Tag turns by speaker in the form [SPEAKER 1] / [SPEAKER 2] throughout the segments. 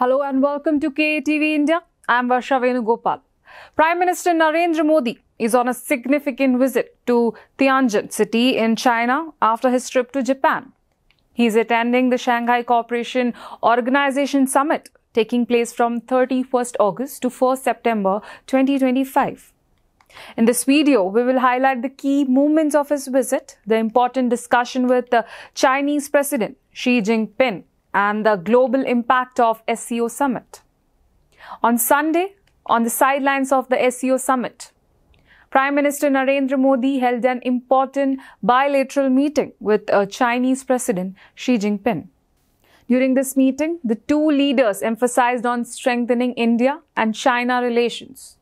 [SPEAKER 1] Hello and welcome to KATV India. I am Varsha Venugopal. Prime Minister Narendra Modi is on a significant visit to Tianjin city in China after his trip to Japan. He is attending the Shanghai Cooperation Organization Summit taking place from 31st August to 1st September 2025. In this video, we will highlight the key moments of his visit, the important discussion with the Chinese President Xi Jinping, and the global impact of SCO Summit. On Sunday, on the sidelines of the SCO Summit, Prime Minister Narendra Modi held an important bilateral meeting with Chinese President Xi Jinping. During this meeting, the two leaders emphasized on strengthening India and China relations.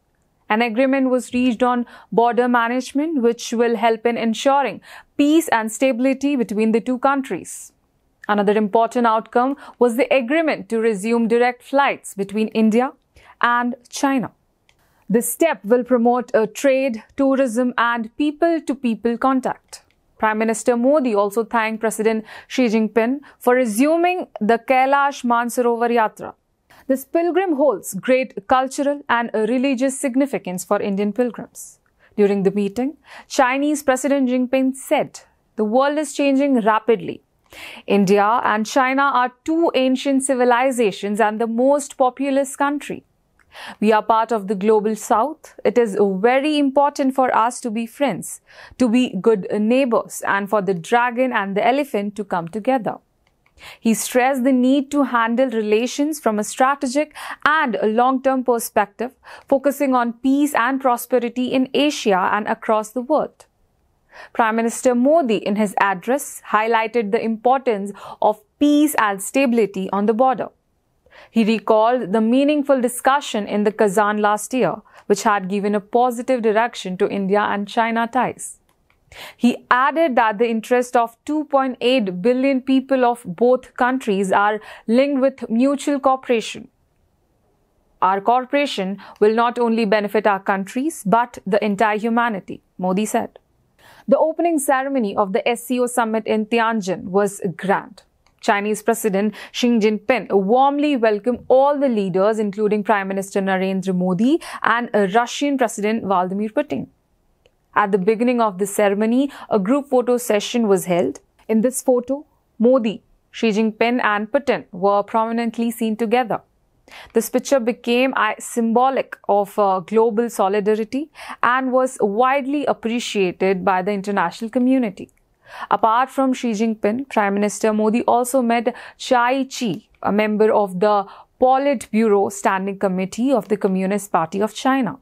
[SPEAKER 1] An agreement was reached on border management, which will help in ensuring peace and stability between the two countries. Another important outcome was the agreement to resume direct flights between India and China. This step will promote trade, tourism, and people-to-people contact. Prime Minister Modi also thanked President Xi Jinping for resuming the Kailash Mansarovar Yatra. This pilgrim holds great cultural and religious significance for Indian pilgrims. During the meeting, Chinese President Jinping said, "The world is changing rapidly. India and China are two ancient civilizations and the most populous country. We are part of the global south. It is very important for us to be friends, to be good neighbors, and for the dragon and the elephant to come together." He stressed the need to handle relations from a strategic and a long-term perspective, focusing on peace and prosperity in Asia and across the world. Prime Minister Modi, in his address, highlighted the importance of peace and stability on the border. He recalled the meaningful discussion in the Kazan last year, which had given a positive direction to India and China ties. He added that the interests of 2.8 billion people of both countries are linked with mutual cooperation. Our cooperation will not only benefit our countries, but the entire humanity, Modi said. The opening ceremony of the SCO Summit in Tianjin was grand. Chinese President Xi Jinping warmly welcomed all the leaders, including Prime Minister Narendra Modi and Russian President Vladimir Putin. At the beginning of the ceremony, a group photo session was held. In this photo, Modi, Xi Jinping and Putin were prominently seen together. This picture became symbolic of global solidarity and was widely appreciated by the international community. Apart from Xi Jinping, Prime Minister Modi also met Chai Chi, a member of the Politburo Standing Committee of the Communist Party of China.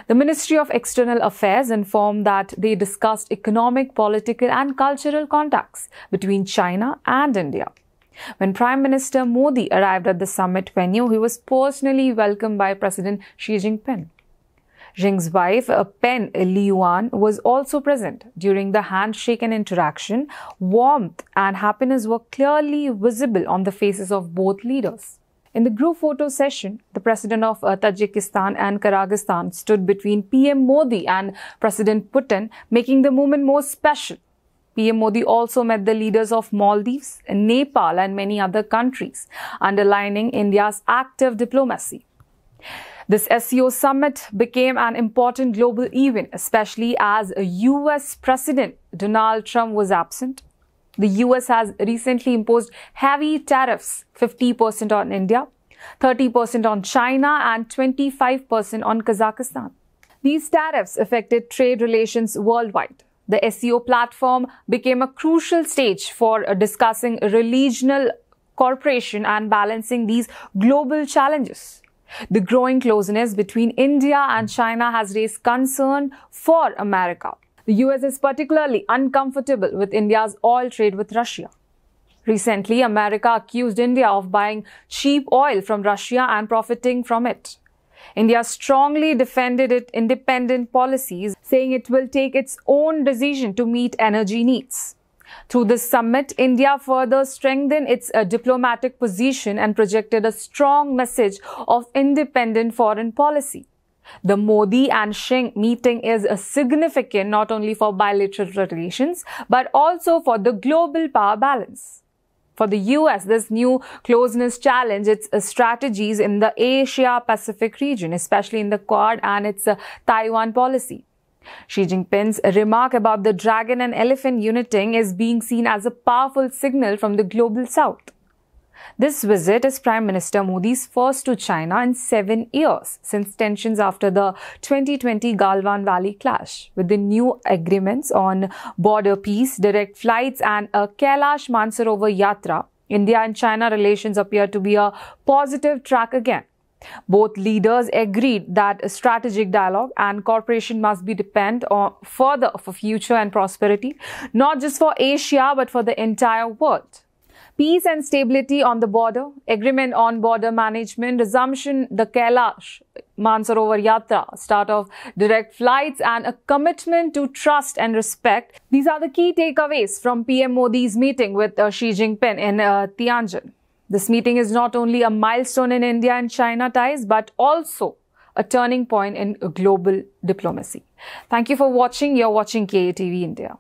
[SPEAKER 1] The Ministry of External Affairs informed that they discussed economic, political, and cultural contacts between China and India. When Prime Minister Modi arrived at the summit venue, he was personally welcomed by President Xi Jinping. Xing's wife, Pen Liyuan, was also present. During the handshake and interaction, warmth and happiness were clearly visible on the faces of both leaders. In the group photo session, the President of Tajikistan and Kyrgyzstan stood between PM Modi and President Putin, making the moment more special. PM Modi also met the leaders of Maldives, Nepal, and many other countries, underlining India's active diplomacy. This SCO summit became an important global event, especially as US President Donald Trump was absent. The US has recently imposed heavy tariffs, 50% on India, 30% on China, and 25% on Kazakhstan. These tariffs affected trade relations worldwide. The SCO platform became a crucial stage for discussing regional cooperation and balancing these global challenges. The growing closeness between India and China has raised concern for America. The US is particularly uncomfortable with India's oil trade with Russia. Recently, America accused India of buying cheap oil from Russia and profiting from it. India strongly defended its independent policies, saying it will take its own decision to meet energy needs. Through this summit, India further strengthened its diplomatic position and projected a strong message of independent foreign policy. The Modi and Xi meeting is significant not only for bilateral relations, but also for the global power balance. For the US, this new closeness challenged its strategies in the Asia-Pacific region, especially in the Quad and its Taiwan policy. Xi Jinping's remark about the dragon and elephant uniting is being seen as a powerful signal from the global south. This visit is Prime Minister Modi's first to China in 7 years, since tensions after the 2020 Galwan Valley clash. With the new agreements on border peace, direct flights and a Kailash Mansarovar Yatra, India and China relations appear to be a positive track again. Both leaders agreed that strategic dialogue and cooperation must be depend on further for future and prosperity, not just for Asia but for the entire world. Peace and stability on the border, agreement on border management, resumption the Kailash Mansarovar Yatra, start of direct flights and a commitment to trust and respect. These are the key takeaways from PM Modi's meeting with Xi Jinping in Tianjin. This meeting is not only a milestone in India and China ties, but also a turning point in global diplomacy. Thank you for watching. You're watching KATV India.